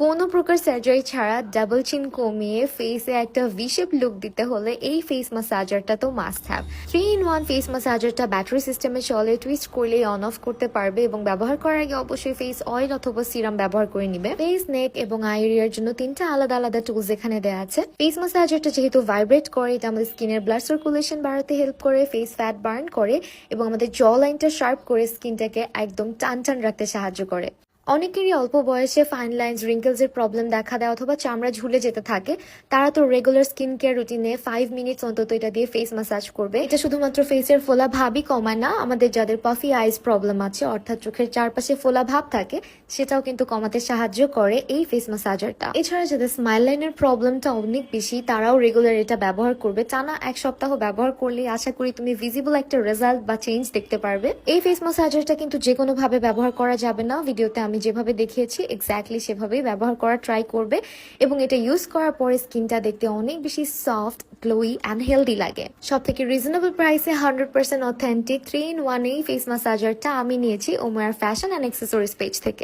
কোনো প্রকার সার্জারি ছাড়া ডাবল চিন কমিয়ে ফেসে একটা ভি-শেপ লুক দিতে হলে এই ফেস মাসাজারটা তো মাস্ট হ্যাভ। 3-in-1 ফেস মাসাজারটা ব্যাটারি সিস্টেমে চলে, টুইস্ট করলেই অন অফ করতে পারবে এবং ব্যবহার করার আগে অবশ্যই ফেস অয়েল অথবা সিরাম ব্যবহার করে নিবে। ফেস, নেক এবং আই এরিয়ার জন্য 3টা আলাদা আলাদা টুলস এখানে দেওয়া আছে। ফেস মাসাজারটা যেহেতু ভাইব্রেট করে, এটা আমাদের স্কিনের ব্লাড সার্কুলেশন বাড়াতে হেল্প করে, ফেস ফ্যাট বার্ন করে এবং আমাদের জ লাইনটা শার্প করে স্কিনটাকে একদম টান টান রাখতে সাহায্য করে। অনেকেরই অল্প বয়সে ফাইন লাইন্স, রিঙ্কেলস এর প্রবলেম দেখা দেয় অথবা চামড়া ঝুলে যেতে থাকে। তারা তো রেগুলার স্কিন কেয়ার রুটিনে 5 মিনিটস অন্তত এটা দিয়ে ফেস ম্যাসাজ করবে। এটা শুধুমাত্র ফেসের ফোলা ভাবই কমায় না, আমাদের যাদের পাফি আইস প্রবলেম আছে অর্থাৎ চোখের চারপাশে ফোলা ভাব থাকে সেটাও কিন্তু কমাতে সাহায্য করে এই ফেস ম্যাসাজারটা। এছাড়া যাদের স্মাইল লাইনের প্রবলেমটা অনেক বেশি তারাও রেগুলার এটা ব্যবহার করবে। টানা 1 সপ্তাহ ব্যবহার করলে আশা করি তুমি ভিজিবল একটা রেজাল্ট বা চেঞ্জ দেখতে পারবে। এই ফেস ম্যাসাজারটা কিন্তু যে কোনো ভাবে ব্যবহার করা যাবে না। ভিডিওতে আমি যেভাবে দেখিয়েছি এক্স্যাক্টলি সেভাবেই ব্যবহার করা ট্রাই করবে এবং এটা ইউজ করার পরে স্কিনটা দেখতে অনেক বেশি সফট, গ্লোই অ্যান্ড হেলদি লাগে। সব থেকে রিজনেবল প্রাইসে 100% অথেন্টিক 3-in-1 এই ফেস ম্যাসাজারটা আমি নিয়েছি ওমায়ার ফ্যাশন অ্যান্ড অ্যাক্সেসরিজ পেজ থেকে।